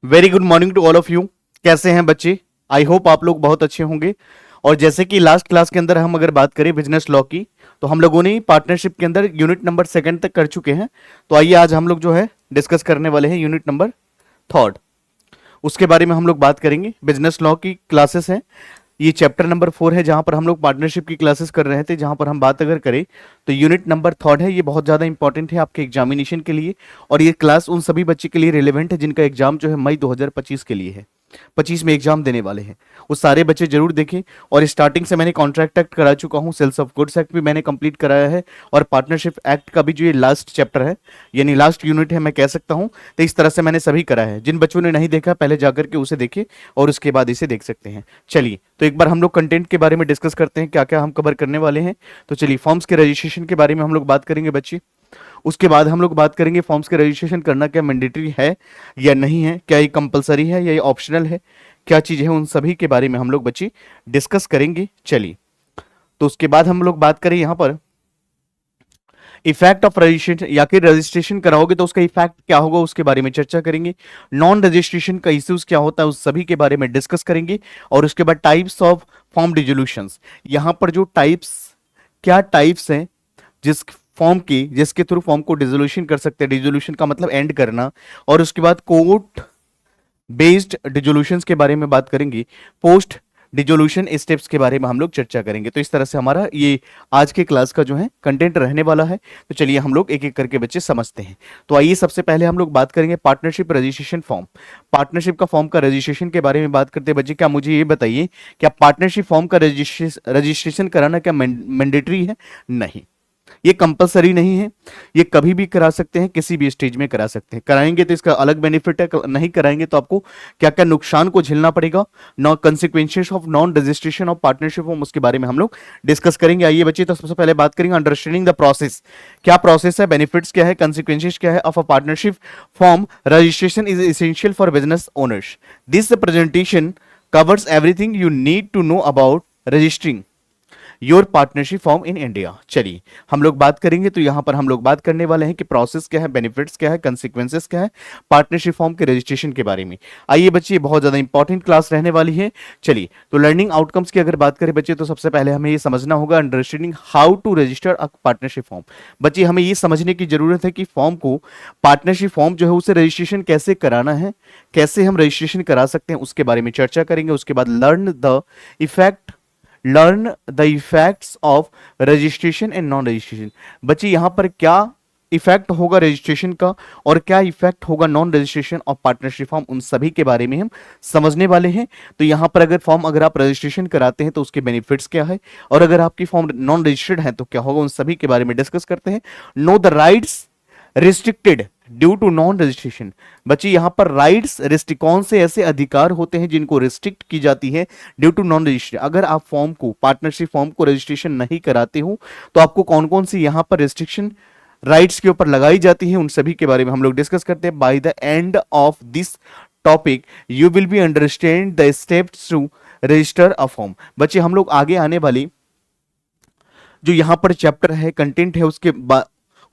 Very good morning to all of you. कैसे हैं बच्चे? आई होप आप लोग बहुत अच्छे होंगे। और जैसे कि लास्ट क्लास के अंदर हम अगर बात करें बिजनेस लॉ की, तो हम लोगों ने पार्टनरशिप के अंदर यूनिट नंबर सेकंड तक कर चुके हैं। तो आइए आज हम लोग जो है डिस्कस करने वाले हैं यूनिट नंबर थर्ड। उसके बारे में हम लोग बात करेंगे। बिजनेस लॉ की क्लासेस हैं, ये चैप्टर नंबर 4 है जहां पर हम लोग पार्टनरशिप की क्लासेस कर रहे थे। जहां पर हम बात अगर करें तो यूनिट नंबर थर्ड है, ये बहुत ज़्यादा इंपॉर्टेंट है आपके एग्जामिनेशन के लिए। और ये क्लास उन सभी बच्चे के लिए रिलेवेंट है जिनका एग्जाम जो है मई 2025 के लिए है। 25 में एग्जाम देने वाले हैं, वो सारे बच्चे जरूर देखें। और स्टार्टिंग से मैंने कॉन्ट्रैक्ट एक्ट करा चुका हूँ, सेल्स ऑफ गुड्स एक्ट भी मैंने कंप्लीट कराया है, और पार्टनरशिप एक्ट का भी जो ये लास्ट चैप्टर है यानी लास्ट यूनिट है मैं कह सकता हूँ। तो इस तरह से मैंने सभी करा है। जिन बच्चों ने नहीं देखा पहले जाकर के उसे देखें और उसके बाद इसे देख सकते हैं। चलिए तो एक बार हम लोग कंटेंट के बारे में डिस्कस करते हैं, क्या क्या हम कवर करने वाले हैं। तो चलिए फॉर्म्स के रजिस्ट्रेशन के बारे में हम लोग बात करेंगे बच्चे। उसके बाद हम लोग बात करेंगे फॉर्म्स के रजिस्ट्रेशन करना क्या मैंडेटरी है या नहीं है, क्या ये कंपलसरी है या ये ऑप्शनल है, क्या चीज़ है, उन सभी के बारे में हम लोग बच्चे डिस्कस करेंगे। चलिए तो उसके बाद हम लोग बात करें यहाँ पर इफेक्ट ऑफ रजिस्ट्रेशन, या कि रजिस्ट्रेशन कराओगे तो उसका इफेक्ट क्या होगा उसके बारे में चर्चा करेंगे। नॉन रजिस्ट्रेशन का इश्यूज क्या होता है उस सभी के बारे में डिस्कस करेंगे। और उसके बाद टाइप्स ऑफ फॉर्म डिजोल्यूशंस, यहाँ पर जो टाइप्स, क्या टाइप्स हैं जिस फॉर्म की जिसके थ्रू फॉर्म को डिजोल्यूशन कर सकते हैं। डिजोल्यूशन का मतलब एंड करना। और उसके बाद कोर्ट बेस्ड डिजोल्यूशंस के बारे में बात करेंगे। पोस्ट डिजोल्यूशन स्टेप्स के बारे में हम लोग चर्चा करेंगे। तो इस तरह से हमारा ये आज के क्लास का जो है कंटेंट रहने वाला है। तो चलिए हम लोग एक एक करके बच्चे समझते हैं। तो आइए सबसे पहले हम लोग बात करेंगे पार्टनरशिप रजिस्ट्रेशन फॉर्म। पार्टनरशिप का फॉर्म का रजिस्ट्रेशन के बारे में बात करते हैं बच्चे। क्या मुझे ये बताइए, क्या पार्टनरशिप फॉर्म का रजिस्ट्रेशन कराना क्या मैंडेटरी है? नहीं, ये कंपलसरी नहीं है। ये कभी भी करा सकते हैं, किसी भी स्टेज में करा सकते हैं। कराएंगे तो इसका अलग बेनिफिट है, नहीं कराएंगे तो आपको क्या क्या नुकसान को झेलना पड़ेगा। Non consequences of non registration of partnership form, उसके बारे में हम लोग डिस्कस करेंगे। आइए बच्चे तो सबसे पहले बात करेंगे अंडरस्टैंडिंग द प्रोसेस। क्या प्रोसेस है, बेनिफिट्स क्या है, कंसिक्वेंसेस क्या है of a partnership firm registration is essential for business owners. This presentation covers everything you need to know about registering your partnership firm in India. चलिए हम लोग बात करेंगे। तो यहां पर हम लोग बात करने वाले हैं कि प्रोसेस क्या है, बेनिफिट्स क्या है, कंसिक्वेंसेस क्या है पार्टनरशिप फॉर्म के रजिस्ट्रेशन के बारे में। आइए बच्चे, बहुत ज्यादा इंपॉर्टेंट क्लास रहने वाली है। चलिए तो लर्निंग आउटकम्स की अगर बात करें बच्चे, तो सबसे पहले हमें ये समझना होगा understanding how to register a partnership firm. बच्चे हमें ये समझने की जरूरत है कि फॉर्म को, पार्टनरशिप फॉर्म जो है उसे रजिस्ट्रेशन कैसे कराना है, कैसे हम रजिस्ट्रेशन करा सकते हैं, उसके बारे में चर्चा करेंगे। उसके बाद learn the effects of registration and non registration. बच्चे यहां पर क्या इफेक्ट होगा रजिस्ट्रेशन का और क्या इफेक्ट होगा non registration of partnership form, उन सभी के बारे में हम समझने वाले हैं। तो यहां पर अगर आप रजिस्ट्रेशन कराते हैं तो उसके बेनिफिट्स क्या है, और अगर आपकी फॉर्म नॉन रजिस्टर्ड है तो क्या होगा, उन सभी के बारे में डिस्कस करते हैं। Know the rights restricted due to non registration. बच्चे यहां पर राइट्स रिस्ट्रिक्ट, कौन से ऐसे अधिकार होते हैं जिनको रिस्ट्रिक्ट की जाती है ड्यू टू नॉन रजिस्ट्रेशन। अगर आप फॉर्म को, पार्टनरशिप फॉर्म को रजिस्ट्रेशन नहीं कराते हो तो आपको कौन कौन सी यहां पर रिस्ट्रिक्शन राइट्स के ऊपर लगाई जाती है, उन सभी के बारे में हम लोग डिस्कस करते हैं। By the end of this topic you will be understand the steps to register a firm. बच्चे हम लोग आगे आने वाली जो यहां पर चैप्टर है, कंटेंट है,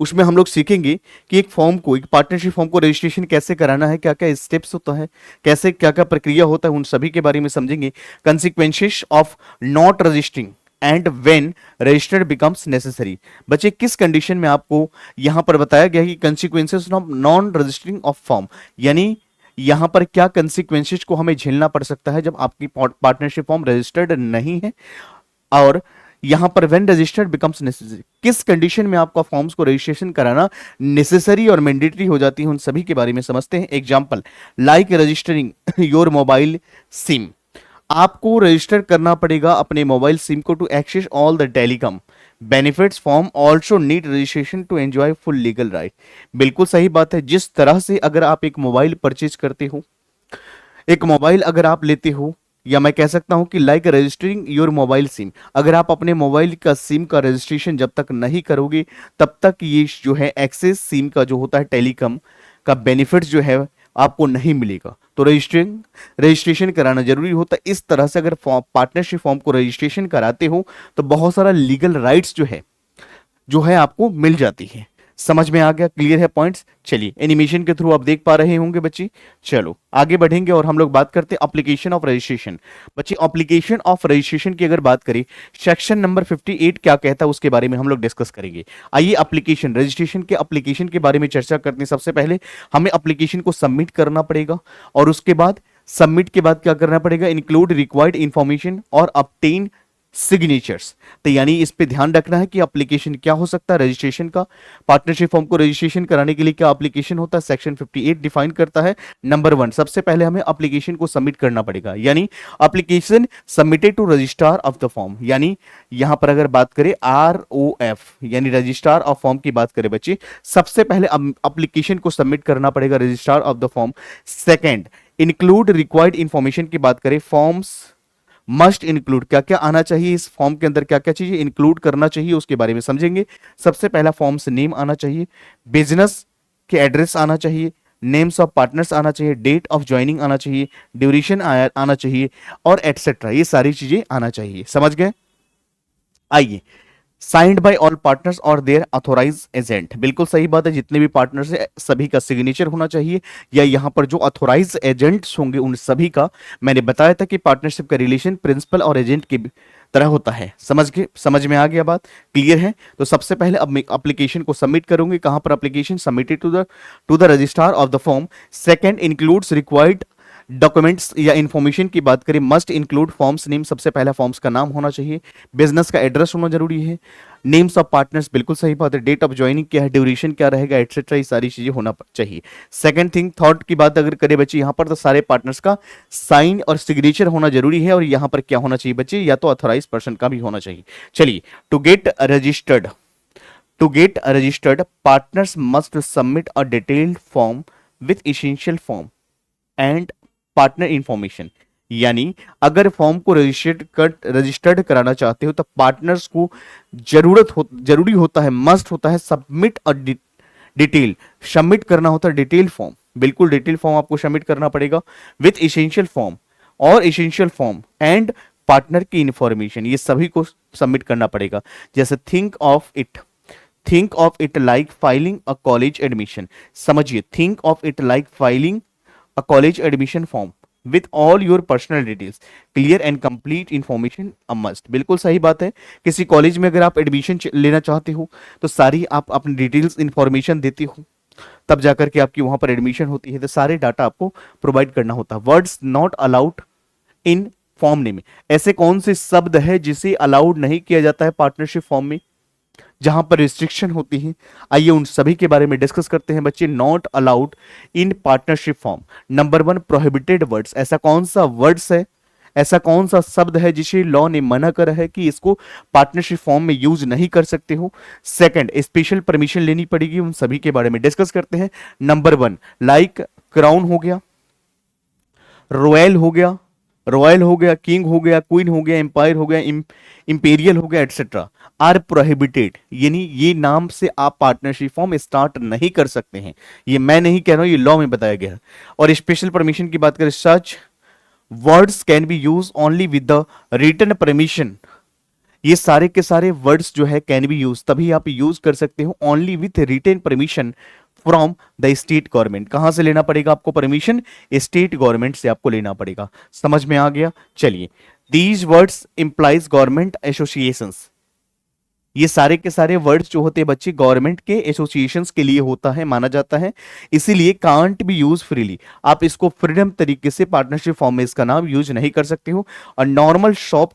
उसमें हम लोग सीखेंगे कि एक फॉर्म को, एक पार्टनरशिप फॉर्म को रजिस्ट्रेशन कैसे कराना है, क्या क्या स्टेप्स होता है, कैसे क्या क्या प्रक्रिया होता है, उन सभी के बारे में समझेंगे। Consequences of not registering and when registered becomes necessary. बच्चे किस कंडीशन में आपको यहां पर बताया गया कि consequences of non registering of firm, यानी यहां पर क्या कंसिक्वेंसेस को हमें झेलना पड़ सकता है जब आपकी पार्टनरशिप फॉर्म रजिस्टर्ड नहीं है, और यहां पर व्हेन रजिस्टर्ड बिकम्स नेसेसरी, किस कंडीशन में आपका फॉर्म्स को रजिस्ट्रेशन कराना नेसेसरी और मैंडेटरी हो जाती है, उन सभी के बारे में समझते हैं। Example like registering your mobile SIM. आपको रजिस्टर करना पड़ेगा अपने मोबाइल सिम को to access all the telecom benefits. Firm also need registration to enjoy full legal right. बिल्कुल सही बात है। जिस तरह से अगर आप एक मोबाइल परचेज करते हो, एक मोबाइल अगर आप लेते हो, या मैं कह सकता हूं कि like registering your mobile SIM, अगर आप अपने मोबाइल का सिम का रजिस्ट्रेशन जब तक नहीं करोगे तब तक ये जो है एक्सेस सिम का जो होता है टेलीकॉम का बेनिफिट जो है आपको नहीं मिलेगा। तो रजिस्ट्रेशन कराना जरूरी होता है। इस तरह से अगर पार्टनरशिप फॉर्म को रजिस्ट्रेशन कराते हो तो बहुत सारा लीगल राइट्स जो है आपको मिल जाती है। समझ में आ गया, क्लियर है पॉइंट्स। चलिए एनिमेशन के थ्रू आप देख पा रहे होंगे बच्चे। चलो आगे बढ़ेंगे और हम लोग बात करते हैं एप्लीकेशन ऑफ रजिस्ट्रेशन। बच्चे एप्लीकेशन ऑफ रजिस्ट्रेशन की अगर बात करें, सेक्शन नंबर 58 क्या कहता है उसके बारे में हम लोग डिस्कस करेंगे। आइए एप्लीकेशन रजिस्ट्रेशन के एप्लीकेशन के बारे में चर्चा करते हैं। सबसे पहले हमें एप्लीकेशन को सबमिट करना पड़ेगा और उसके बाद सबमिट के बाद क्या करना पड़ेगा, इंक्लूड रिक्वायर्ड इंफॉर्मेशन और ऑब्टेन सिग्नेचर्स। तो यानी इस पे ध्यान रखना है कि एप्लीकेशन क्या हो सकता है रजिस्ट्रेशन का। पार्टनरशिप फॉर्म को रजिस्ट्रेशन कराने के लिए क्या एप्लीकेशन होता है, सेक्शन 58 डिफाइन करता है। नंबर 1, सबसे पहले हमें एप्लीकेशन को सबमिट करना पड़ेगा, यानी application submitted to registrar of the firm. यानी यहां पर अगर बात करें ROF यानी रजिस्ट्रार ऑफ फॉर्म की बात करें बच्चे, सबसे पहले एप्लीकेशन को सबमिट करना पड़ेगा registrar of the form. Second, include required information की बात करें, फॉर्म्स मस्ट इंक्लूड, क्या क्या आना चाहिए इस फॉर्म के अंदर, क्या क्या चीजें इंक्लूड करना चाहिए उसके बारे में समझेंगे। सबसे पहला फॉर्म्स नेम आना चाहिए, बिजनेस के एड्रेस आना चाहिए, नेम्स ऑफ पार्टनर्स आना चाहिए, डेट ऑफ ज्वाइनिंग आना चाहिए, ड्यूरेशन आना चाहिए और एटसेट्रा, ये सारी चीजें आना चाहिए। समझ गए। आइए, साइंड बाय ऑल पार्टनर्स और देयर अथोराइज एजेंट, बिल्कुल सही बात है, जितने भी पार्टनर्स है सभी का सिग्नेचर होना चाहिए, या यहां पर जो अथोराइज एजेंट्स होंगे उन सभी का। मैंने बताया था कि पार्टनरशिप का रिलेशन प्रिंसिपल और एजेंट की तरह होता है। समझ में आ गया बात, क्लियर है। तो सबसे पहले अब एप्लीकेशन को सबमिट करूंगी, कहां पर application submitted to the registrar of the firm. Second, includes required documents या इंफॉर्मेशन की बात करें, मस्ट इंक्लूड फॉर्म्स नेम, सबसे पहला फॉर्म्स का नाम होना चाहिए, बिजनेस का एड्रेस होना जरूरी है, नेम्स ऑफ पार्टनर्स, बिल्कुल सही बात है, डेट ऑफ ज्वाइनिंग क्या है, ड्यूरेशन क्या रहेगा, एटसेट्रा, ये सारी चीजें होना चाहिए। सेकंड थिंग, थॉट की बात अगर करें बच्चे, यहां पर तो सारे पार्टनर्स का साइन और सिग्नेचर होना जरूरी है, और यहां पर क्या होना चाहिए बच्चे, या तो ऑथराइज पर्सन का भी होना चाहिए। चलिए, to get registered partners must submit a detailed firm with essential form and partner information. यानी अगर फॉर्म को रजिस्टर्ड कराना चाहते हो तो पार्टनर्स को जरूरी होता है, मस्ट होता है, सबमिट अ डिटेल, सबमिट करना होता है डिटेल फॉर्म, बिल्कुल डिटेल फॉर्म आपको सबमिट करना पड़ेगा, विथ एसेंशियल फॉर्म और एसेंशियल फॉर्म एंड पार्टनर की इंफॉर्मेशन, ये सभी को सबमिट करना पड़ेगा। जैसे think of it like filing a college admission. समझिए, think of it like filing a college admission form with all your personal details, clear and complete information a must। बिल्कुल सही बात है, किसी कॉलेज में अगर आप एडमिशन लेना चाहते हो तो सारी आप अपनी डिटेल्स इंफॉर्मेशन देते हो, तब जाकर के आपकी वहां पर एडमिशन होती है, तो सारे डाटा आपको प्रोवाइड करना होता है। Words not allowed in form name, ऐसे कौन से शब्द है जिसे अलाउड नहीं किया जाता है पार्टनरशिप फॉर्म में, जहां पर रिस्ट्रिक्शन होती है। आइए उन सभी के बारे में डिस्कस करते हैं बच्चे। Not allowed in partnership form, number 1 prohibited words, ऐसा कौन सा वर्ड्स है, ऐसा कौन सा शब्द है जिसे लॉ ने मना करा है कि इसको पार्टनरशिप फॉर्म में यूज नहीं कर सकते हो। सेकंड, स्पेशल परमिशन लेनी पड़ेगी, उन सभी के बारे में डिस्कस करते हैं। नंबर 1, लाइक क्राउन हो गया, रॉयल हो गया, किंग हो गया, क्वीन हो गया, एम्पायर हो गया, इंपेरियल हो गया, एटसेट्रा, आर प्रोहिबिटेड, यानी ये नाम से आप पार्टनरशिप फॉर्म स्टार्ट नहीं कर सकते हैं। ये मैं नहीं कह रहा हूं, ये लॉ में बताया गया है। और स्पेशल परमिशन की बात करें, such words can be use only with the written permission, ये सारे के सारे वर्ड्स जो है कैन बी यूज, तभी आप यूज कर सकते हो, only with written permission from the state government. कहां से लेना पड़ेगा आपको परमिशन, स्टेट गवर्नमेंट से आपको लेना पड़ेगा। समझ में आ गया। चलिए, these words implies government associations, ये सारे के सारे वर्ड्स जो होते हैं बच्चे गवर्नमेंट के एसोसिएशंस के लिए होता है, माना जाता है, इसीलिए कांट बी यूज फ्रीली, आप इसको फ्रीडम तरीके से पार्टनरशिप फॉर्म में इसका नाम यूज नहीं कर सकते हो। A normal shop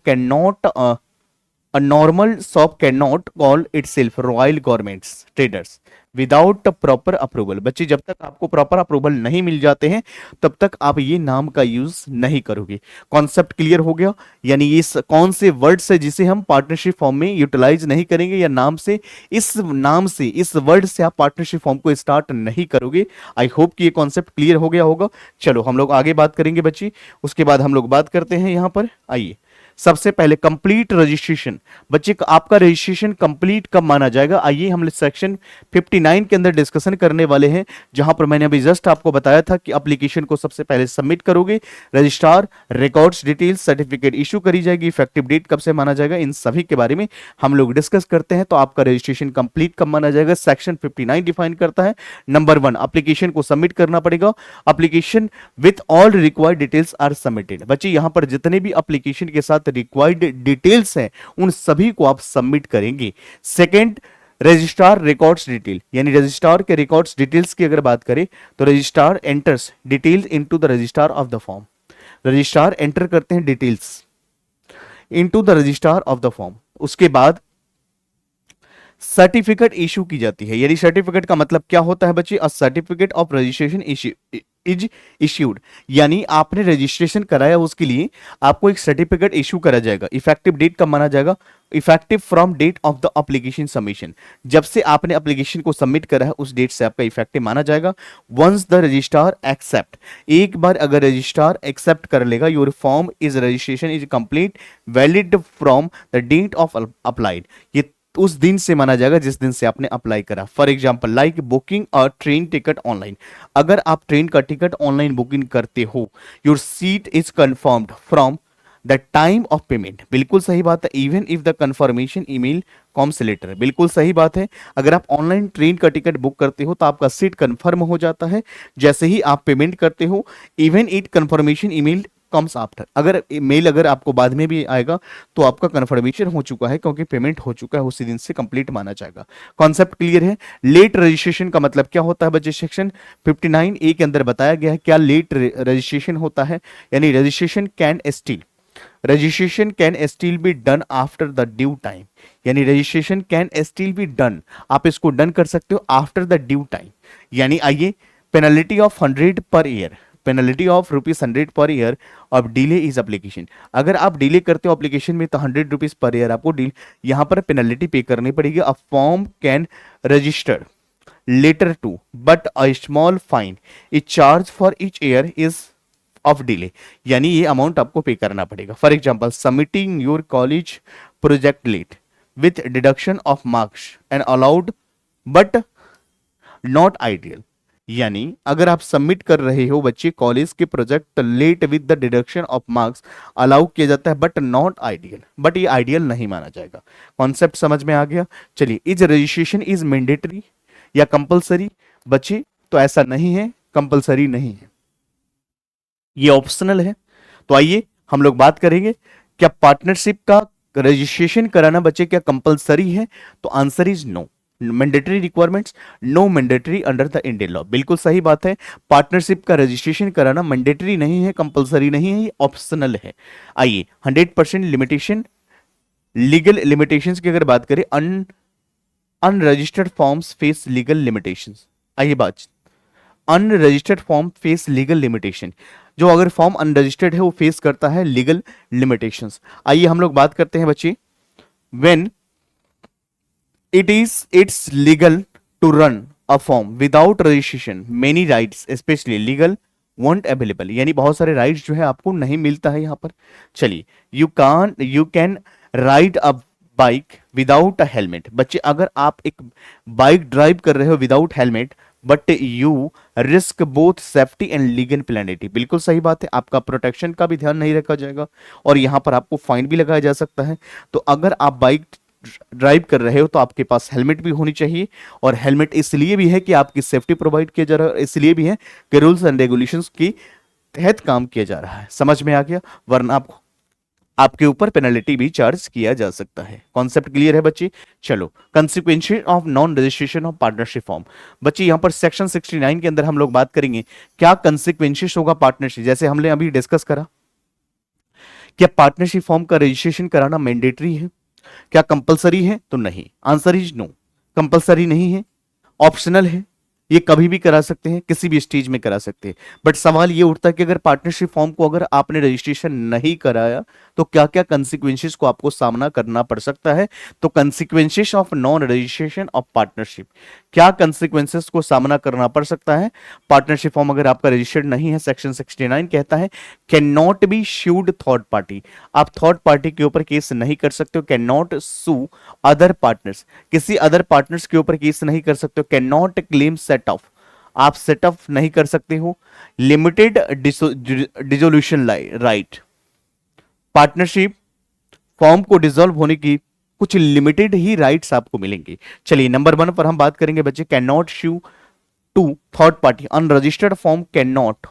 can not call itself royal governments traders without proper approval. बच्चे, जब तक आपको प्रॉपर अप्रूवल नहीं मिल जाते हैं तब तक आप ये नाम का यूज नहीं करोगे। कॉन्सेप्ट क्लियर हो गया। यानी ये कौन से वर्ड्स है जिसे हम पार्टनरशिप फॉर्म में यूटिलाइज नहीं करेंगे, या इस वर्ड से आप पार्टनरशिप फॉर्म को स्टार्ट नहीं करोगे। आई होप कि ये कॉन्सेप्ट क्लियर हो गया होगा। चलो हम लोग आगे बात करेंगे बच्चे, उसके बाद हम लोग बात करते हैं यहां पर। आइए, सबसे पहले कंप्लीट रजिस्ट्रेशन, बच्चे आपका रजिस्ट्रेशन कंप्लीट कब माना जाएगा, आइए हम सेक्शन 59 के अंदर डिस्कशन करने वाले हैं, जहां पर मैंने अभी जस्ट आपको बताया था कि एप्लीकेशन को सबसे पहले सबमिट करोगे, registrar records details certificate issue करी जाएगी, इफेक्टिव डेट कब से माना जाएगा, इन सभी के बारे में हम लोग डिस्कस करते हैं। तो आपका रजिस्ट्रेशन कंप्लीट कब माना जाएगा, सेक्शन 59 डिफाइन करता है। नंबर 1, एप्लीकेशन को सबमिट करना पड़ेगा, application with all required details are submitted. बच्चे यहां पर जितने भी एप्लीकेशन के साथ रिक्वायर्ड डिटेल्स हैं उन सभी को आप सबमिट करेंगे। सेकंड, रजिस्ट्रार रिकॉर्ड्स डिटेल, यानी रजिस्ट्रार के रिकॉर्ड्स डिटेल्स की अगर बात करें तो registrar enters details into the registrar of the form, registrar enter करते हैं details into the registrar of the form. उसके बाद सर्टिफिकेट इशू की जाती है, यानी सर्टिफिकेट का मतलब क्या होता है बच्चे, a certificate of registration is issued, यानी आपने रजिस्ट्रेशन कराया उसके लिए आपको एक सर्टिफिकेट इशू करा जाएगा। इफेक्टिव डेट कब माना जाएगा, effective from date of the application submission, जब से आपने एप्लीकेशन को सबमिट करा है उस डेट से आपका इफेक्टिव माना जाएगा। वंस द रजिस्ट्रार एक्सेप्ट, एक बार अगर रजिस्ट्रार एक्सेप्ट कर लेगा, your firm is registration is complete valid from the date of applied, ये उस दिन से माना जाएगा जिस दिन से आपने अप्लाई करा। फॉर एग्जाम्पल लाइक बुकिंग और ट्रेन टिकट ऑनलाइन, अगर आप ट्रेन का टिकट ऑनलाइन बुकिंग करते हो, your seat is confirmed from the time of payment, बिल्कुल सही बात है। Even if the confirmation email comes later, बिल्कुल सही बात है। अगर आप ऑनलाइन ट्रेन का टिकट बुक करते हो तो आपका सीट कंफर्म हो जाता है जैसे ही आप पेमेंट करते हो। Even it confirmation email comes after, अगर मेल अगर आपको बाद में भी आएगा तो आपका कंफर्मेशन हो चुका है क्योंकि पेमेंट हो चुका है, उसी दिन से कंप्लीट माना जाएगा। कॉन्सेप्ट क्लियर है। लेट रजिस्ट्रेशन का मतलब क्या होता है बच्चे, सेक्शन 59A के अंदर बताया गया है क्या लेट रजिस्ट्रेशन होता है, यानी registration can still be done after the due time, यानी registration can still be done, आप इसको डन कर सकते हो आफ्टर द ड्यू टाइम। यानी आइए, penalty of 100 per year, penalty of ₹100 per year of delay is application, अगर आप डिले करते हो एप्लीकेशन में तो ₹100 पर ईयर आपको यहां पर पेनल्टी पे करनी पड़ेगी। A firm can register later too but a small fine is charge for each year is of delay, यानी ये अमाउंट आपको पे करना पड़ेगा। For example submitting your college project late with deduction of marks and allowed but not ideal, यानी अगर आप submit कर रहे हो बच्चे कॉलेज के project late with the deduction of marks allow किया जाता है बट नॉट आइडियल, बट ये आइडियल नहीं माना जाएगा। कॉन्सेप्ट समझ में आ गया। चलिए, इज रजिस्ट्रेशन इज मैंडेटरी या कंपलसरी, बच्चे तो ऐसा नहीं है, कंपलसरी नहीं है, ये ऑप्शनल है। तो आइए हम लोग बात करेंगे क्या पार्टनरशिप का रजिस्ट्रेशन कराना बच्चे क्या कंपलसरी है, तो answer is no. Mandatory requirements no mandatory under the Indian law, बिल्कुल सही बात है। पार्टनरशिप का रजिस्ट्रेशन कराना मैंडेटरी नहीं है, कंपलसरी नहीं है, ये ऑप्शनल है। आइए 100% लिमिटेशन, लीगल लिमिटेशंस की अगर बात करें, unregistered forms face legal limitations. आइए बात, unregistered form face legal limitation, जो अगर फॉर्म अनरजिस्टर्ड है वो फेस करता है लीगल लिमिटेशंस। आइए हम लोग बात करते हैं बच्चे, when it's legal to run a form without registration, many rights especially legal won't available, यानी बहुत सारे राइट्स जो है आपको नहीं मिलता है यहाँ पर। चलिए, you can ride a bike without a helmet, बच्चे अगर आप एक बाइक ड्राइव कर रहे हो without helmet but you risk both safety and legal penalty, बिल्कुल सही बात है, आपका प्रोटेक्शन का भी ध्यान नहीं रखा जाएगा और यहाँ पर आपको फाइन भी लगाया जा सकता है। तो अगर आप बाइक ड्राइव कर रहे हो तो आपके पास हेलमेट भी होनी चाहिए, और हेलमेट इसलिए भी है कि आपकी सेफ्टी प्रोवाइड किया जा रहा है, इसलिए भी है कि रूल्स एंड रेगुलेशंस के तहत काम किया जा रहा है। समझ में आ गया, वरना आपके ऊपर पेनल्टी भी चार्ज किया जा सकता है। कॉन्सेप्ट क्लियर है बच्चे। चलो, consequences of non registration of partnership firm, बच्चे यहां पर सेक्शन 69 के अंदर हम लोग बात करेंगे क्या कंसिक्वेंसेस होगा पार्टनरशिप, जैसे हमने अभी डिस्कस करा, क्या पार्टनरशिप फॉर्म का रजिस्ट्रेशन कराना मैंडेटरी है, क्या कंपलसरी है, तो नहीं, आंसर इज नो, कंपलसरी नहीं है, ऑप्शनल है, ये कभी भी करा सकते हैं, किसी भी स्टेज में करा सकते हैं। बट सवाल ये उठता है कि अगर पार्टनरशिप फॉर्म को अगर आपने रजिस्ट्रेशन नहीं कराया तो क्या क्या कंसिक्वेंसेस को आपको सामना करना पड़ सकता है। तो consequences of non registration of partnership, क्या कंसिक्वेंसेस को सामना करना पड़ सकता है? पार्टनरशिप फॉर्म अगर आपका रजिस्टर्ड नहीं है, सेक्शन 69 कहता है can not be sued third party, आप थर्ड पार्टी के ऊपर केस नहीं कर सकते हो। Can not sue other partners, किसी अदर पार्टनर्स के ऊपर केस नहीं कर सकते हो। Can not claim set off, आप सेट ऑफ नहीं कर सकते हो। Limited dissolution right, partnership firm को डिसॉल्व होने की कुछ लिमिटेड ही राइट्स आपको मिलेंगे। चलिए नंबर 1 पर हम बात करेंगे बच्चे, can not sue to third party, unregistered firm can not,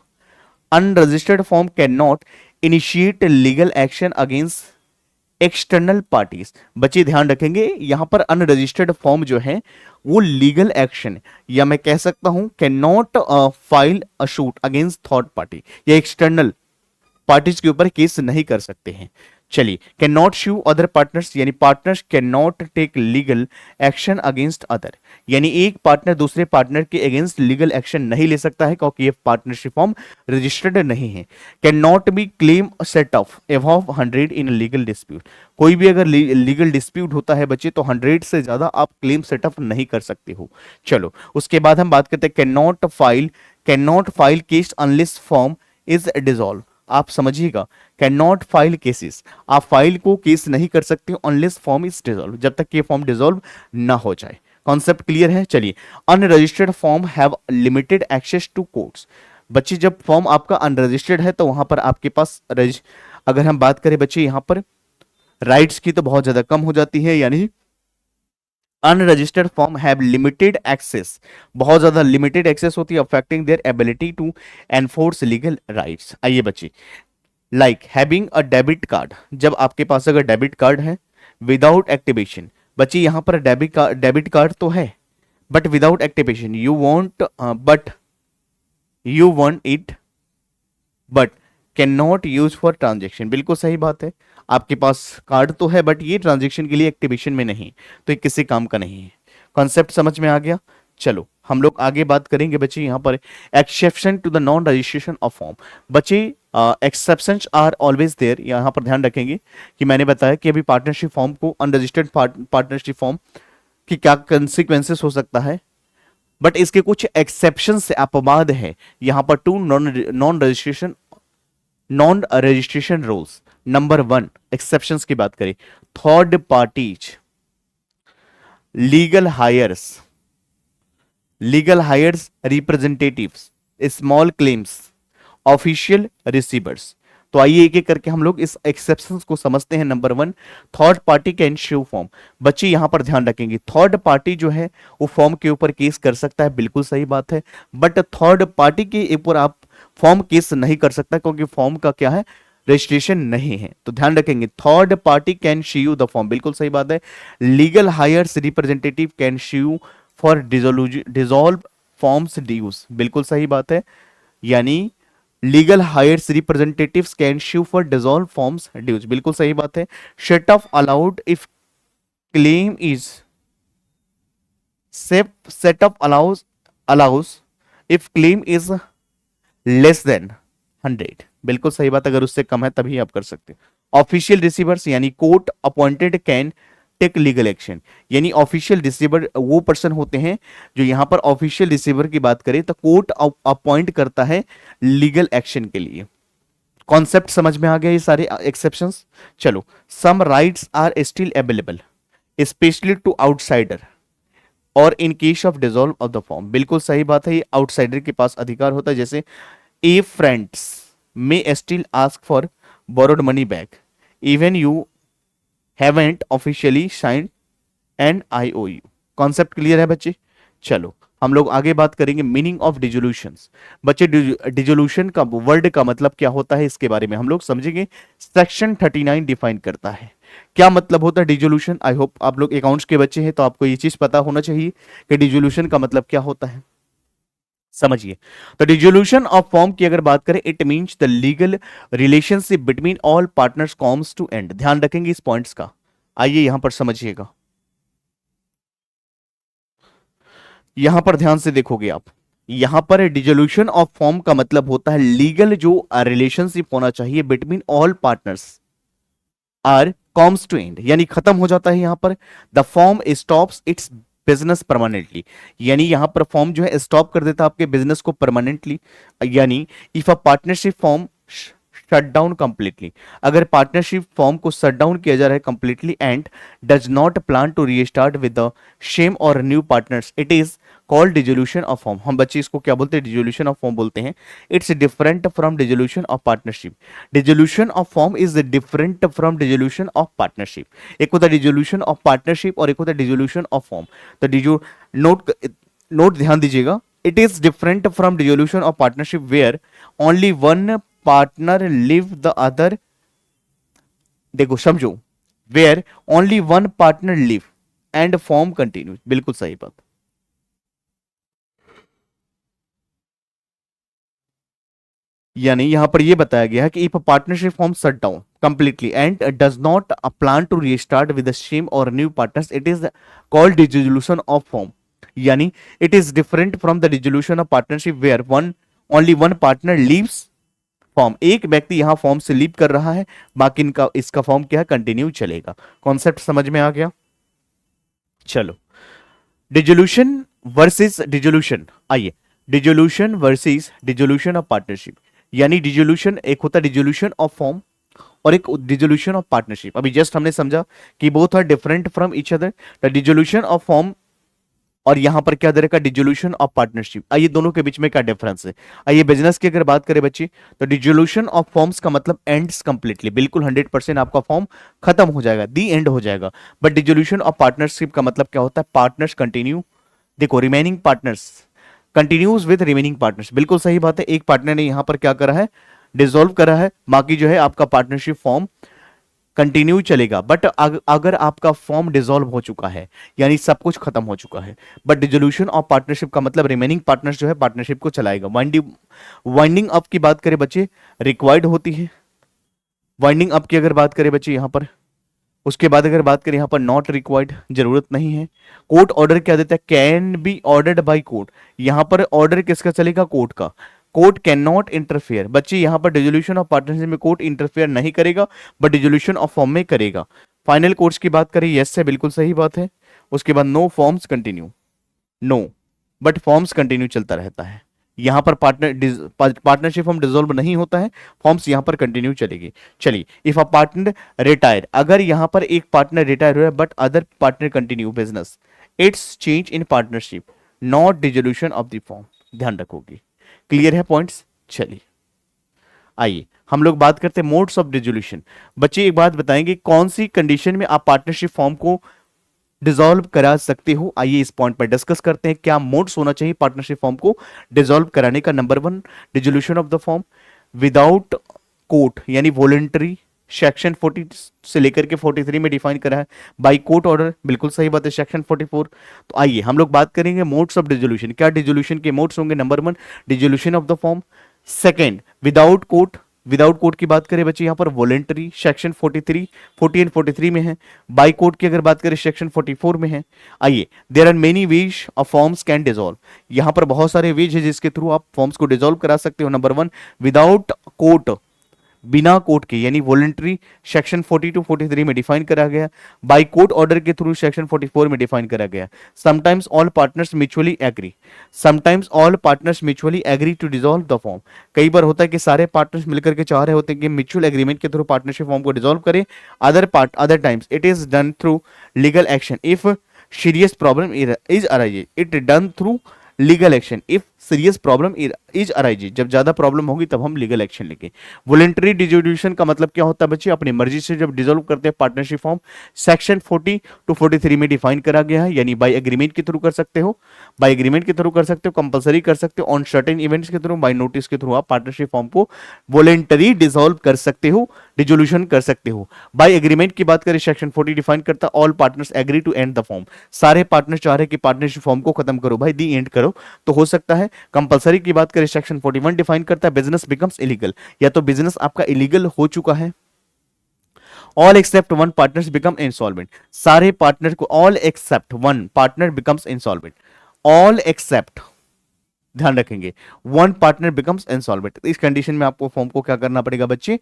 unregistered firm can not initiate legal action against external parties. बच्चे ध्यान रखेंगे यहां पर अनरजिस्टर्ड फॉर्म जो है वो लीगल एक्शन, या मैं कह सकता हूं can not file a suit against third party, या एक्सटर्नल पार्टीज के ऊपर केस नहीं कर सकते हैं। चलिए, can not sue other partners, यानी partners can not take legal action against other, यानी एक पार्टनर दूसरे पार्टनर के अगेंस्ट लीगल एक्शन नहीं ले सकता है क्योंकि ये पार्टनरशिप फॉर्म रजिस्टर्ड नहीं है। Can not B claim set off above 100 in legal dispute, कोई भी अगर लीगल डिस्प्यूट होता है बच्चे तो 100 से ज्यादा आप क्लेम सेट ऑफ नहीं कर सकते हो। चलो उसके बाद हम बात करते हैं can not file case unless form is dissolve. आप समझिएगा, कैन नॉट फाइल केसेस, आप फाइल को केस नहीं कर सकते अनलेस फॉर्म इज डिसॉल्व, जब तक ये फॉर्म डिसॉल्व ना हो जाए। कॉन्सेप्ट क्लियर है? चलिए, unregistered firm have limited access to courts. बच्चे जब फॉर्म आपका अनरजिस्टर्ड है तो वहां पर आपके पास अगर हम बात करें बच्चे यहां पर राइट्स की तो बहुत ज्यादा कम हो जाती है, यानी unregistered firm have limited access, बहुत ज्यादा लिमिटेड एक्सेस होती है, affecting their ability to enforce legal rights. आइए बच्चे, like having a debit card, जब आपके पास अगर डेबिट कार्ड है विदाउट एक्टिवेशन, बच्चे यहां पर डेबिट कार्ड तो है but without activation, you want it but can not use for transaction. बिल्कुल सही बात है, आपके पास कार्ड तो है बट ये ट्रांजेक्शन के लिए एक्टिवेशन में नहीं, तो ये किसी काम का नहीं है। कॉन्सेप्ट समझ में आ गया? चलो हम लोग आगे बात करेंगे बच्चे यहां पर exception to the non registration of firm. बच्चे एक्सेप्शंस आर ऑलवेज देयर, यहां पर ध्यान रखेंगे कि मैंने बताया कि अभी पार्टनरशिप फॉर्म को अनरजिस्टर्ड पार्टनरशिप फॉर्म की क्या कंसिक्वेंसेस हो सकता है, बट इसके कुछ एक्सेप्शन से अपवाद है यहां पर to non registration rules. Number 1 exceptions की बात करें, third parties, legal heirs representatives, small claims, official receivers. तो आइए एक एक करके हम लोग इस एक्सेप्शंस को समझते हैं। Number 1, third party can show form. बच्चे यहां पर ध्यान रखेंगे, थर्ड पार्टी जो है वो फॉर्म के ऊपर केस कर सकता है, बिल्कुल सही बात है, बट थर्ड पार्टी के ऊपर आप फॉर्म केस नहीं कर सकता क्योंकि फॉर्म का क्या है, रजिस्ट्रेशन नहीं है। तो ध्यान रखेंगे, third party can sue the firm, बिल्कुल सही बात है। Legal heirs representative can sue for dissolve firm's dues, बिल्कुल सही बात है, यानी legal heirs representatives can sue for dissolve firm's dues, बिल्कुल सही बात है। Set off allowed if claim is set off allows if claim is less than 100, बिल्कुल सही बात, अगर उससे कम है तभी आप कर सकते हो। ऑफिशियल रिसीवर्स यानी court appointed can take legal action, यानी ऑफिशियल रिसीवर वो पर्सन होते हैं जो यहां पर ऑफिशियल रिसीवर की बात करें तो कोर्ट अपॉइंट करता है लीगल एक्शन के लिए। कॉन्सेप्ट समझ में आ गया ये सारे एक्सेप्शंस? चलो, some rights are still available specially to outsider और in case of dissolve of the firm, बिल्कुल सही बात है, ये आउटसाइडर के पास अधिकार होता है। जैसे a friends may still ask for borrowed money back even you haven't officially signed an IOU। Concept clear है बच्चे? चलो हम लोग आगे बात करेंगे मीनिंग ऑफ डिजोल्यूशंस। बच्चे डिजोल्यूशन का वर्ड का मतलब क्या होता है इसके बारे में हम लोग समझेंगे। सेक्शन 39 डिफाइन करता है क्या मतलब होता है डिजोल्यूशन। आई होप आप लोग अकाउंट्स के बच्चे हैं तो आपको ये चीज पता होना चाहिए कि डिजोल्यूशन का मतलब क्या होता है। समझिए, तो डिजोल्यूशन ऑफ फॉर्म की अगर बात करें, it means the legal relationship between all partners comes to end. ध्यान रखेंगे इस पॉइंट्स का, आइए यहां पर समझिएगा, यहां पर ध्यान से देखोगे आप, यहां पर डिजोल्यूशन ऑफ फॉर्म का मतलब होता है लीगल जो रिलेशनशिप होना चाहिए between all partners are comes to end, यानी खत्म हो जाता है। यहां पर the firm stops its business permanently, यानी यहां पर फॉर्म जो है स्टॉप कर देता आपके बिजनेस को परमानेंटली। यानी if a partnership firm shut down completely, अगर पार्टनरशिप फॉर्म को शट डाउन किया जा रहा है completely and does not plan to restart with the same or new partners, it is called dissolution of firm. हम बच्चे इसको क्या बोलते हैं? डिजोल्यूशन ऑफ फॉर्म बोलते हैं। It's different from dissolution of partnership. Dissolution of form is different from dissolution of partnership. एक होता है डिजोल्यूशन ऑफ पार्टनरशिप और एक होता है डिजोल्यूशन ऑफ फॉर्म। तो डिजो नोट नोट ध्यान दीजिएगा, it is different from dissolution of partnership where only one partner leave the other, देखो समझो, where only one partner leave and firm continue, बिल्कुल सही बात। यानी यहां पर यह बताया गया है कि if partnership firm shut down completely and does not plan to restart with the same or new partners, it is called dissolution of firm. यानी it is different from the dissolution of partnership where one only one partner leaves firm, एक व्यक्ति यहां form से leave कर रहा है, बाकी इनका इसका फॉर्म क्या है? कंटिन्यू चलेगा। कॉन्सेप्ट समझ में आ गया? चलो, डिसोल्यूशन वर्सेस डिसोल्यूशन, आइए, dissolution versus dissolution of partnership. यानी डिसोल्यूशन, एक होता है डिसोल्यूशन ऑफ फॉर्म और एक डिसोल्यूशन ऑफ पार्टनरशिप। अभी जस्ट हमने समझा कि both are different from each other, the dissolution of firm और यहां पर क्या दे रखा? Dissolution of partnership. आइए, दोनों के बीच में क्या डिफरेंस है? आइए, बिजनेस की अगर बात करें बच्चे, तो डिसोल्यूशन ऑफ फॉर्म्स का मतलब एंड्स कंप्लीटली, बिल्कुल 100% आपका फॉर्म खत्म हो जाएगा, दी एंड हो जाएगा। बट डिसोल्यूशन ऑफ पार्टनरशिप का मतलब क्या होता है? पार्टनर्स कंटिन्यू, देखो remaining partners continues with remaining partners, बिल्कुल सही बात है। एक पार्टनर ने यहां पर क्या करा है? डिसॉल्व करा है, बाकी जो है आपका पार्टनरशिप फॉर्म कंटिन्यू चलेगा। बट अगर आपका फॉर्म डिसॉल्व हो चुका है, यानी सब कुछ खत्म हो चुका है, बट डिसोल्यूशन ऑफ पार्टनरशिप का मतलब रिमेनिंग पार्टनर्स जो है पार्टनरशिप को चलाएगा। वाइंडिंग अप की बात करें बच्चे, रिक्वायर्ड होती है। वाइंडिंग अप की अगर बात करें बच्चे यहां पर, उसके बाद अगर बात करें यहां पर नॉट रिक्वायर्ड, जरूरत नहीं है। कोर्ट ऑर्डर क्या देता है? Can be ordered by court. यहां पर ऑर्डर किसका चलेगा? कोर्ट का। कोर्ट कैन नॉट इंटरफेयर, बच्चे यहां पर डिसोल्यूशन ऑफ पार्टनरशिप में कोर्ट इंटरफेयर नहीं करेगा, बट डिसोल्यूशन ऑफ फॉर्म में करेगा। फाइनल कोर्ट्स की बात करें, यस से बिल्कुल सही बात है। उसके बाद no firms continue, no but firms continue चलता रहता है। यहां पर पार्टनरशिप फॉर्म डिसॉल्व नहीं होता है, फॉर्म्स यहां पर कंटिन्यू चलेगी। चलिए, इफ अ पार्टनर रिटायर, अगर यहां पर एक पार्टनर रिटायर हुआ but other partner continue business, it's change in partnership, not dissolution of the form. ध्यान रखोगे, क्लियर है पॉइंट्स? चलिए, आइए हम लोग बात करते हैं मोड्स ऑफ डिसोल्यूशन। बच्चे एक बात बताएंगे, कौन सी कंडीशन में आप पार्टनरशिप फॉर्म को डिसॉल्व करा सकते हो? आइए इस पॉइंट पर डिस्कस करते हैं, क्या मोड्स होना चाहिए पार्टनरशिप फॉर्म को डिसॉल्व कराने का। Number 1, dissolution of the form without court, यानी वॉलंटरी, सेक्शन 40 से लेकर के 43 में डिफाइन करा है। बाई कोर्ट ऑर्डर, बिल्कुल सही बात है, सेक्शन 44। तो आइए हम लोग बात करेंगे मोड्स ऑफ डिसोल्यूशन। क्या डिसोल्यूशन के मोड्स होंगे? Number 1, dissolution of the form. Second, without court. Without court की बात करें बच्चे यहां पर वॉलेंटरी, सेक्शन 43, 40 एंड 43 में है। बाई कोर्ट की अगर बात करें सेक्शन 44 में है। आइए, there are many ways of firms can dissolve, यहां पर बहुत सारे वेज है जिसके थ्रू आप फॉर्म्स को डिसॉल्व करा सकते हो। नंबर 1, विदाउट कोर्ट, बिना कोर्ट के, यानी वॉलंटरी, सेक्शन 40 टू 43 में डिफाइन करा गया। बाय कोर्ट ऑर्डर के थ्रू सेक्शन 44 में डिफाइन करा गया। Sometimes all partners mutually agree, sometimes all partners mutually agree to dissolve the firm. कई बार होता है कि सारे पार्टनर्स मिलकर के चाह रहे होते हैं कि म्यूचुअल एग्रीमेंट के थ्रू पार्टनरशिप फॉर्म को डिसॉल्व करें। Other times it is done through legal action if serious problem is arise, it done through legal action if serious problem is arise, जब ज्यादा प्रॉब्लम होगी तब हम लीगल एक्शन लेंगे। Voluntary dissolution का मतलब क्या होता है बच्चे? अपनी मर्जी से जब डिसॉल्व करते हैं पार्टनरशिप फॉर्म, सेक्शन 40 टू 43 में डिफाइन करा गया है, यानी बाय एग्रीमेंट के थ्रू कर सकते हो, बाय एग्रीमेंट के थ्रू कर सकते हो, कंपलसरी कर सकते हो, ऑन सर्टेन इवेंट्स के थ्रू, बाय नोटिस के थ्रू आप पार्टनरशिप फॉर्म को वॉलंटरी डिसॉल्व कर सकते हो, डिसोल्यूशन कर सकते हो। बाय एग्रीमेंट की बात करें, सेक्शन 40 डिफाइन करता है all partners agree to end the firm, सारे पार्टनर चाह रहे हैं कि पार्टनरशिप फॉर्म को खत्म करो भाई, दी एंड करो, तो हो सकता है। कंपलसरी की बात करें, सेक्शन 41 डिफाइन करता है बिजनेस बिकम्स इलीगल, या तो बिजनेस आपका इलीगल हो चुका है। All except one partners become insolvent, सारे पार्टनर को, all except one partner becomes insolvent, all except, ध्यान रखेंगे, वन पार्टनर बिकम्स इंसॉल्वेंट। इस कंडीशन में आपको फॉर्म को क्या करना पड़ेगा बच्चे?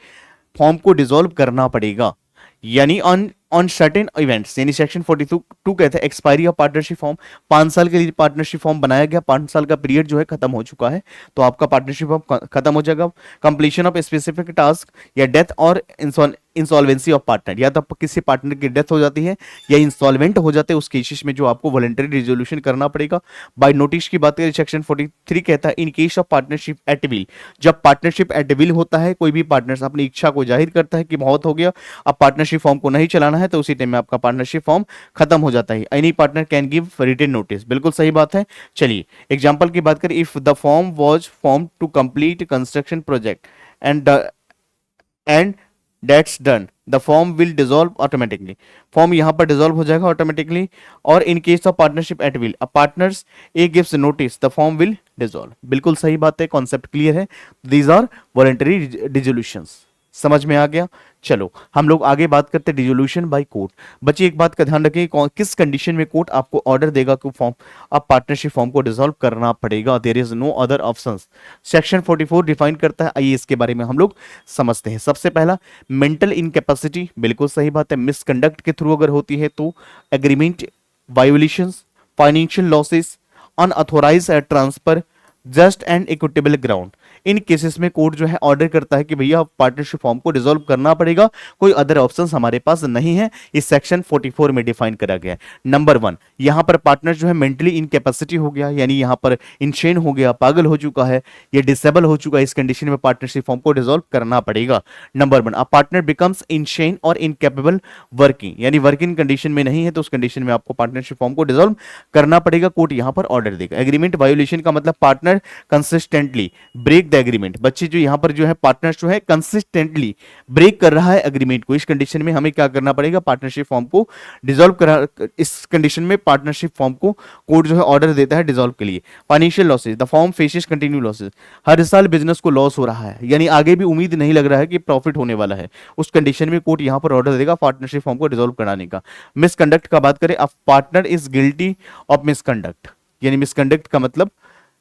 फॉर्म को डिसॉल्व करना पड़ेगा। यानी ऑन सर्टेन इवेंट्स, यानी सेक्शन 42 कहता है एक्सपायरी ऑफ पार्टनरशिप फॉर्म, 5 साल के लिए पार्टनरशिप फॉर्म बनाया गया, 5 साल का पीरियड जो है खत्म हो चुका है, तो आपका पार्टनरशिप फॉर्म खत्म हो जाएगा। कंप्लीशन ऑफ स्पेसिफिक टास्क या डेथ और इंसॉल्वेंसी ऑफ पार्टनर, या तो किसी पार्टनर की डेथ हो जाती है या इंसॉल्वेंट हो जाते हैं, उस केसेस में जो आपको वॉलंटरी रिजोल्यूशन करना पड़ेगा। बाय नोटिस की बात करें सेक्शन 43 कहता है इन case of partnership at will, जब पार्टनरशिप एट विल होता है, कोई भी पार्टनर अपनी इच्छा को जाहिर करता है कि बहुत हो गया, अब पार्टनरशिप फॉर्म को नहीं चलाना है, तो उसी टाइम में आपका पार्टनरशिप फॉर्म खत्म हो जाता है। Any partner can give written notice, बिल्कुल सही बात है। चलिए एग्जांपल की बात करें, if the firm was formed to complete construction project and that's done, the firm will dissolve automatically, firm यहां पर डिसॉल्व हो जाएगा ऑटोमेटिकली। और in case of partnership at will, a partners A gives notice, the firm will dissolve, बिल्कुल सही बात है, concept clear है। दीज आर वॉलंटरी डिसोल्यूशंस, समझ में आ गया। चलो हम लोग आगे बात करते हैं डिसोल्यूशन बाय कोर्ट। बच्चे एक बात का ध्यान रखें, किस कंडीशन में कोर्ट आपको ऑर्डर देगा कि फॉर्म, अब पार्टनरशिप फॉर्म को डिसॉल्व करना पड़ेगा, there is no other options. Section 44 define करता है, आइए इसके बारे में हम लोग समझते हैं। सबसे पहला मेंटल इनकैपेसिटी, बिल्कुल सही बात है, मिसकंडक्ट के थ्रू अगर होती है तो, agreement violations, financial losses, unauthorised transfer, just and equitable ground, in cases में कोर्ट जो है ऑर्डर करता है कि भैया पार्टनरशिप फॉर्म को डिसॉल्व करना पड़ेगा, कोई अदर ऑप्शंस हमारे पास नहीं है, इस सेक्शन 44 में डिफाइन करा गया है। नंबर 1, यहां पर पार्टनर जो है मेंटली इनकैपेसिटी हो गया, यानी यहां पर इनशेन हो गया, पागल हो चुका है, ये डिसेबल हो चुका है, इस कंडीशन में पार्टनरशिप फॉर्म को डिसॉल्व करना पड़ेगा। नंबर 1, अ पार्टनर बिकम्स इनशेन और इनकेपेबल वर्किंग, यानी वर्किंग कंडीशन में नहीं है, तो उस कंडीशन में आपको पार्टनरशिप फॉर्म को डिसॉल्व करना पड़ेगा, कोर्ट यहां पर ऑर्डर देगा। एग्रीमेंट वायोलेशन का मतलब partner consistently break the agreement, बच्चे जो यहां पर जो है पार्टनर जो है कंसिस्टेंटली ब्रेक कर रहा है एग्रीमेंट को, इस कंडीशन में हमें क्या करना पड़ेगा, पार्टनरशिप फॉर्म को डिसॉल्व करा, इस कंडीशन में पार्टनरशिप फॉर्म को कोर्ट जो है ऑर्डर देता है डिसॉल्व के लिए। Financial losses, the firm faces continue losses, हर साल बिजनेस को लॉस हो रहा है, यानी आगे भी उम्मीद नहीं लग रहा है कि प्रॉफिट होने वाला है, उस कंडीशन में कोर्ट यहां पर ऑर्डर देगा पार्टनरशिप फॉर्म को डिसॉल्व कराने का। मिसकंडक्ट का बात करें, a partner is guilty of misconduct, यानी मिसकंडक्ट का मतलब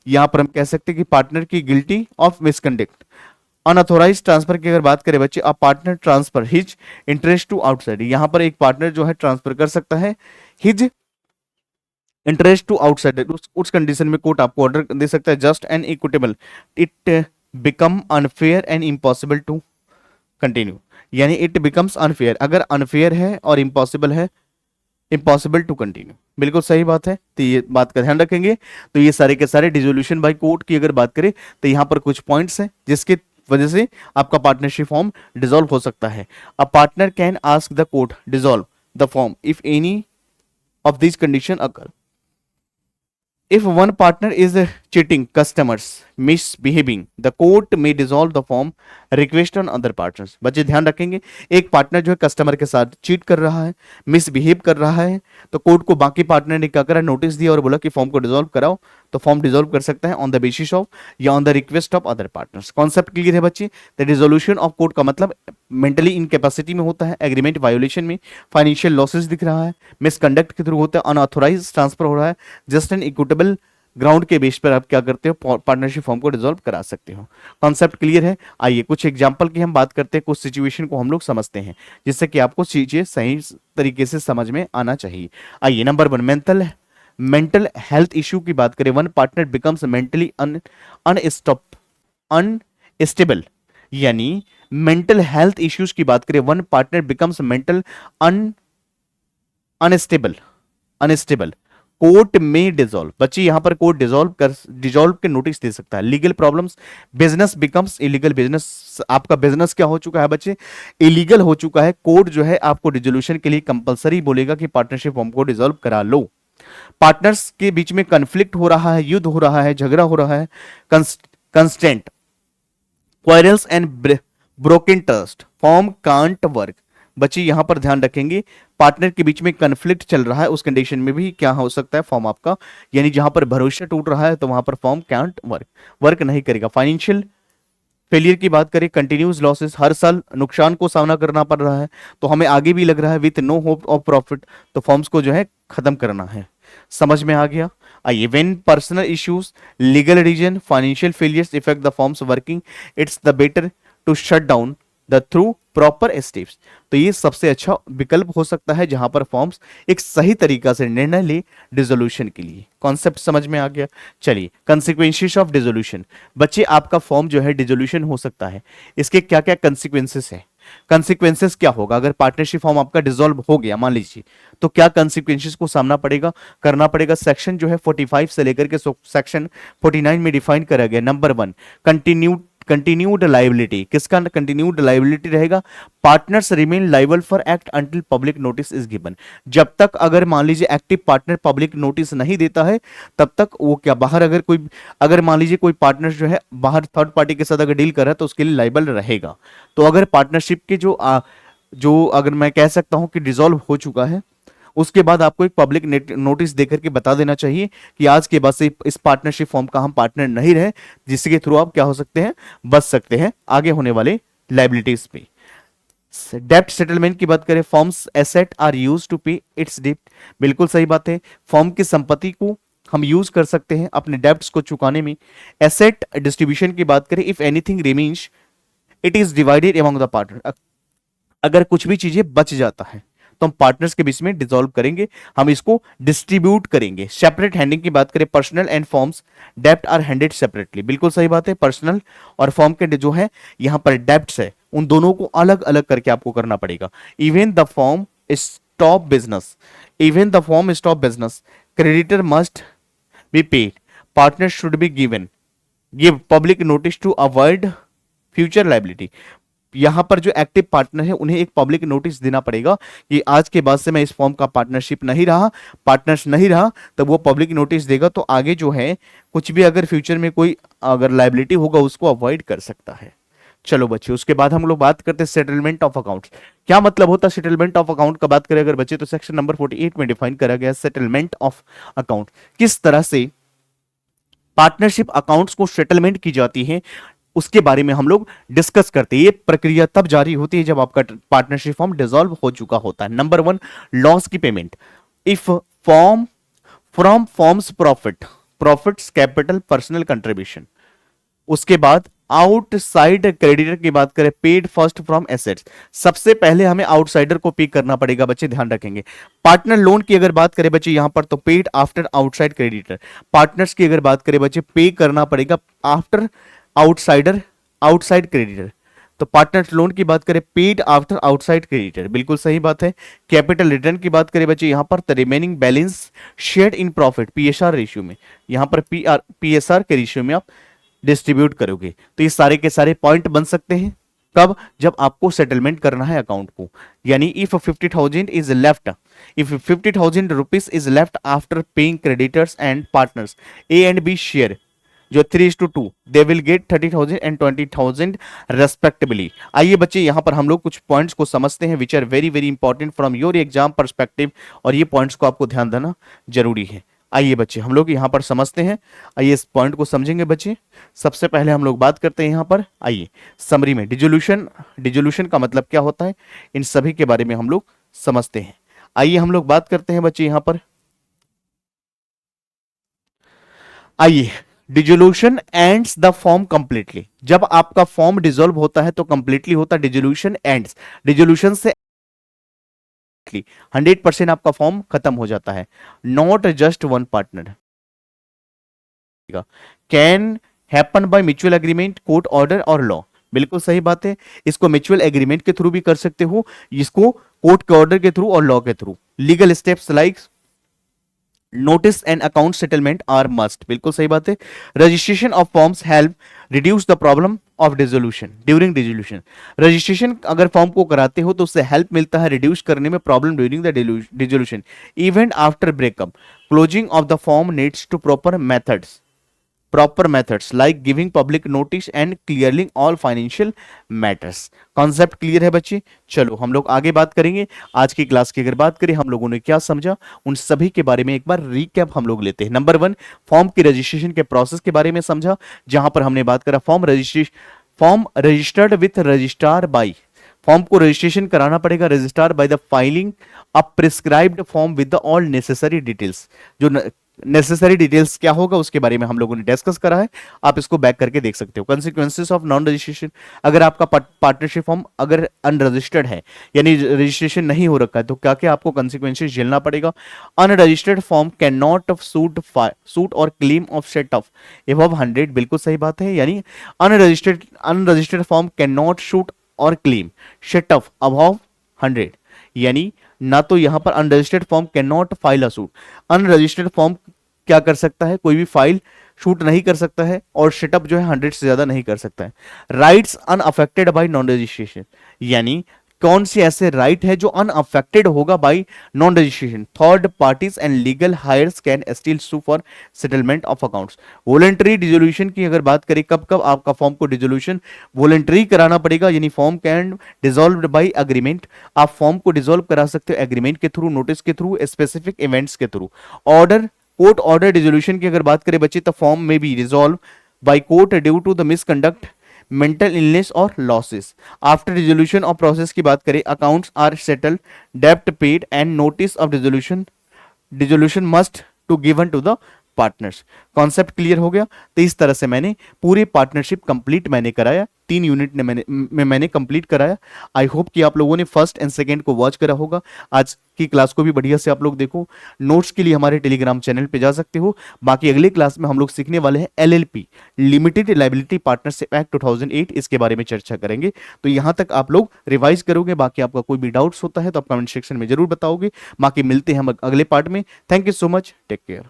यहां पर हम कह सकते हैं कि पार्टनर की guilty of misconduct. Unauthorise transfer की अगर बात करें बच्चे, a partner transfer his interest to outside, यहां पर एक पार्टनर जो है ट्रांसफर कर सकता है हिज इंटरेस्ट टू आउटसाइड, उस कंडीशन में कोर्ट आपको ऑर्डर दे सकता है just and equitable, it become unfair and impossible to continue, यानी इट बिकम्स अनफेयर, अगर अनफेयर है और इम्पॉसिबल है, इम्पॉसिबल टू कंटिन्यू, बिल्कुल सही बात है, तो ये बात का ध्यान रखेंगे। तो ये सारे के सारे डिसोल्यूशन बाय कोर्ट की अगर बात करें तो यहां पर कुछ पॉइंट्स हैं जिसके वजह से आपका पार्टनरशिप फॉर्म डिसॉल्व हो सकता है। A partner can ask the court dissolve the form if any of this condition occur, if one partner is cheating customers, misbehaving, the court may dissolve the form, request on other partners। बच्चे ध्यान रखेंगे, एक partner जो है customer के साथ cheat कर रहा है, मिसबिहेव कर रहा है, तो कोर्ट को बाकी पार्टनर ने क्या करा, नोटिस दिया और बोला कि फॉर्म को डिसॉल्व कराओ, तो फॉर्म डिसॉल्व कर सकता है ऑन द बेसिस ऑफ या on the request of other partners. Concept clear है बच्चे। द डिसोल्यूशन ऑफ कोर्ट का मतलब मेंटली इनकैपेसिटी में होता है, एग्रीमेंट वायोलेशन में, फाइनेंशियल लॉसेस दिख रहा है, मिसकंडक्ट के थ्रू होता है, अनऑथोराइज ट्रांसफर हो रहा है, जस्ट एंड इक्विटेबल ग्राउंड के बेस पर आप क्या करते हो, पार्टनरशिप फॉर्म को डिसॉल्व करा सकते हो। कॉन्सेप्ट क्लियर है। आइए कुछ एग्जांपल की हम बात करते हैं, कुछ सिचुएशन को हम लोग समझते हैं जिससे कि आपको चीजें सही तरीके से समझ में आना चाहिए। आइए नंबर 1, मेंटल हेल्थ इश्यू की बात करें, one partner becomes mentally unstable, यानी मेंटल हेल्थ इश्यूज की बात करें, one partner becomes mental unstable, court में डिसॉल्व, बच्चे यहां पर कोर्ट डिसॉल्व के नोटिस दे सकता है। Legal problems, business becomes illegal, business आपका बिजनेस क्या हो चुका है बच्चे, इलीगल हो चुका है, कोर्ट जो है आपको डिसोल्यूशन के लिए कंपलसरी बोलेगा कि पार्टनरशिप फॉर्म को डिसॉल्व करा लो। पार्टनर्स के बीच में कन्फ्लिक्ट हो रहा है, युद्ध हो रहा है, झगड़ा हो रहा है, constant quarrels and broken trust, firm can't work. बच्चे यहां पर ध्यान रखेंगे, पार्टनर के बीच में कन्फ्लिक्ट चल रहा है, उस कंडीशन में भी क्या हो सकता है, फॉर्म आपका, यानी जहां पर भरोसा टूट रहा है तो वहां पर फॉर्म कांट वर्क नहीं करेगा। फाइनेंशियल फेलियर की बात करें, कंटिन्यूस लॉसेस, हर साल नुकसान को सामना करना पड़ रहा है, तो हमें आगे भी लग रहा है with no hope of profit, तो फॉर्म्स को जो है खत्म करना है। समझ में आ गया। आइए, when personal issues, legal reason, financial failures affect the firms working, it's the better to shut down the through proper steps. तो ये सबसे अच्छा विकल्प हो सकता है जहां पर फॉर्म्स एक सही तरीका से निर्णय ले डिसोल्यूशन के लिए। कॉन्सेप्ट समझ में आ गया। चलिए, कंसिक्वेंसेस ऑफ डिसोल्यूशन। बच्चे, आपका फॉर्म जो है डिसोल्यूशन हो सकता है, इसके क्या क्या कंसिक्वेंसेस है? कंसिक्वेंसेस क्या होगा अगर पार्टनरशिप फॉर्म आपका डिसॉल्व हो गया मान लीजिए, तो क्या कंसिक्वेंसेस को सामना पड़ेगा, करना पड़ेगा? सेक्शन जो है 45 से लेकर के सेक्शन 49 में डिफाइन करा गया। Number 1, continued liability. किसका कंटिन्यूड लाइबिलिटी रहेगा? Partners remain liable for act until public notice is given. जब तक अगर मान लीजिए एक्टिव पार्टनर पब्लिक नोटिस नहीं देता है, तब तक वो क्या बाहर अगर मान लीजिए कोई पार्टनर जो है बाहर थर्ड पार्टी के साथ अगर डील कर रहा है तो उसके लिए लाइबल रहेगा। तो अगर पार्टनरशिप के जो अगर मैं कह सकता हूं कि डिसॉल्व हो चुका है, उसके बाद आपको एक पब्लिक नोटिस देकर के बता देना चाहिए कि आज के बाद से इस पार्टनरशिप फॉर्म का हम पार्टनर नहीं रहे, जिसके थ्रू आप क्या हो सकते हैं, बच सकते हैं आगे होने वाले लाइबिलिटीज पे। डेप्ट सेटलमेंट की बात करें, firms asset are use to pay its डेप्ट। बिल्कुल सही बात है, फॉर्म की संपत्ति को हम यूज कर सकते हैं अपने डेप्ट्स को चुकाने में। एसेट डिस्ट्रीब्यूशन की बात करें, if anything remains it is divided among the partner. अगर कुछ भी चीजें बच जाता है तो हम पार्टनर्स के बीच में डिसॉल्व करेंगे, हम इसको डिस्ट्रीब्यूट करेंगे। सेपरेट हैंडिंग की बात करें, पर्सनल एंड फॉर्म्स डेप्ट आर हैंडेड सेपरेटली। बिल्कुल सही बात है, पर्सनल और फॉर्म के जो है यहां पर डेप्ट्स है, उन दोनों को अलग अलग करके आपको करना पड़ेगा। Even the firm stop business, even the firm stop business, creditor must be paid, partner should be give public notice to avoid future liability. यहां पर जो एक्टिव पार्टनर है उन्हें एक पब्लिक नोटिस देना पड़ेगा कि आज के बाद से मैं इस फॉर्म का पार्टनरशिप नहीं रहा, पार्टनर्स नहीं रहा, तब वो पब्लिक नोटिस देगा तो आगे जो है कुछ भी अगर फ्यूचर में कोई अगर लाइबिलिटी होगा उसको अवॉइड कर सकता है। चलो बच्चे, उसके बाद हम लोग बात करते हैं सेटलमेंट ऑफ अकाउंट्स। क्या मतलब होता है सेटलमेंट ऑफ अकाउंट का? बात करें अगर बच्चे तो सेक्शन नंबर 48 में डिफाइन करा गया सेटलमेंट ऑफ अकाउंट। किस तरह से पार्टनरशिप अकाउंट्स को सेटलमेंट की जाती है उसके बारे में हम लोग डिस्कस करते हैं। ये प्रक्रिया तब जारी होती है जब आपका पार्टनरशिप फॉर्म डिसॉल्व हो चुका होता है। नंबर 1, लॉस की payment. If form from forms profits capital personal contribution. उसके बाद आउटसाइड क्रेडिटर की बात करें, पेड फर्स्ट फ्रॉम एसेट्स। सबसे पहले हमें आउटसाइडर को पे करना पड़ेगा बच्चे, ध्यान रखेंगे। पार्टनर लोन की अगर बात करें बच्चे यहां पर, तो paid after outside creditor. Partners की अगर बात करें बच्चे, पे करना पड़ेगा आफ्टर आउटसाइड क्रेडिटर। तो पार्टनर लोन की बात करें, पेड आफ्टर आउटसाइड क्रेडिटर। बिल्कुल सही बात है। कैपिटल रिटर्न की बात करें बच्चे यहां पर, the remaining balance shared in profit, PSR ratio में। यहां पर पीएसआर के रेशियो में आप डिस्ट्रीब्यूट करोगे। तो ये सारे के सारे पॉइंट बन सकते हैं कब? जब आपको सेटलमेंट करना है अकाउंट को। यानी if 50,000 is left, if 50,000 rupees is left after paying creditors and partners, A and B share जो 3:2, they will get 30,000 and 20,000 respectively. आइए बच्चे यहां पर हम लोग कुछ पॉइंट्स को समझते हैं which are very very important from your exam perspective, और ये पॉइंट्स को आपको ध्यान देना जरूरी है। आइए बच्चे हम लोग यहां पर समझते हैं, आइए इस पॉइंट को समझेंगे बच्चे। सबसे पहले हम लोग बात करते हैं यहां पर, आइए समरी में डिजोल्यूशन का मतलब क्या होता है, इन सभी के बारे में हम लोग समझते हैं। आइए हम लोग बात करते हैं बच्चे यहां पर, आइए dissolution ends the form completely. जब आपका फॉर्म डिसॉल्व होता है तो कंप्लीटली होता है, डिजोल्यूशन एंड्स, डिजोल्यूशन से 100% आपका फॉर्म खत्म हो जाता है। Not just one partner, can happen by mutual agreement, court order और लॉ। बिल्कुल सही बात है, इसको म्यूचुअल एग्रीमेंट के थ्रू भी कर सकते हो, इसको कोर्ट के ऑर्डर के थ्रू और लॉ के through. Legal steps like notice and account settlement are must. बिल्कुल सही बात है। Registration of firms help reduce the problem of dissolution during dissolution. Registration अगर फॉर्म को कराते हो तो उससे हेल्प मिलता है रिड्यूस करने में problem during the dissolution. Even after breakup, closing of the firm needs to proper methods like giving public notice and clearing all financial matters। Concept clear है बच्चे? चलो हम लोग आगे बात करेंगे। आज की क्लास की अगर बात करें हम लोगों ने क्या समझा, उन सभी के बारे में एक बार रिकैप हम लोग लेते हैं। नंबर 1, फॉर्म की रजिस्ट्रेशन के प्रोसेस के बारे में समझा, जहां पर हमने बात करा form registered with registrar by, form को रजिस्ट्रेशन कराना पड़ेगा registrar by the filing a prescribed form with the all necessary details. जो नेसेसरी डिटेल्स क्या होगा उसके बारे में हम लोगों ने डिस्कस करा है, आप इसको बैक करके देख सकते हो। कंसिक्वेंसेस ऑफ नॉन रजिस्ट्रेशन, अगर आपका पार्टनरशिप फॉर्म अगर अनरजिस्टर्ड है यानी रजिस्ट्रेशन नहीं हो रखा है तो क्या क्या आपको कंसिक्वेंसेस झेलना पड़ेगा। Unregistered firm can not sue or claim of set off above 100, बिल्कुल सही बात है, यानी unregistered firm can not sue or claim set off above 100, यानी ना तो यहां पर unregistered firm can not file a suit, unregistered firm क्या कर सकता है, कोई भी फाइल शूट नहीं कर सकता है और सेटअप जो है 100 से ज्यादा नहीं कर सकता है। Rights unaffected by non registration, यानी कौन से ऐसे राइट है जो अनअफेक्टेड होगा by non registration. Third parties and legal heirs can still sue for settlement of accounts. Voluntary dissolution की अगर बात करें, कब कब आपका फॉर्म को डिसोल्यूशन वॉलेंटरी कराना पड़ेगा, यानी firm can dissolve by agreement, आप फॉर्म को डिसॉल्व करा सकते हो एग्रीमेंट के थ्रू, नोटिस के थ्रू, स्पेसिफिक इवेंट्स के through. Order, court order dissolution की अगर बात करें बच्चे, तो firm may be resolve by court due to the misconduct, mental illness और losses. After resolution of process की बात करें, अकाउंट्स आर सेटल्ड, डेब्ट paid and notice of dissolution must to given to the partners. Concept clear हो गया। तो इस तरह से मैंने पूरी पार्टनरशिप कंप्लीट मैंने कराया, 3 यूनिट ने मैंने कंप्लीट कराया। आई होप कि आप लोगों ने फर्स्ट एंड सेकंड को वॉच करा होगा। आज की क्लास को भी बढ़िया से आप लोग देखो। नोट्स के लिए हमारे टेलीग्राम चैनल पे जा सकते हो। बाकी अगले क्लास में हम लोग सीखने वाले हैं LLP, limited liability partnership act 2008, इसके बारे में चर्चा करेंगे। तो यहां तक आप लोग रिवाइज करोगे। बाकी आपका कोई भी डाउट्स होता है तो आप कमेंट सेक्शन में जरूर बताओगे। बाकी मिलते हैं हम अगले पार्ट में। Thank you so much, take care.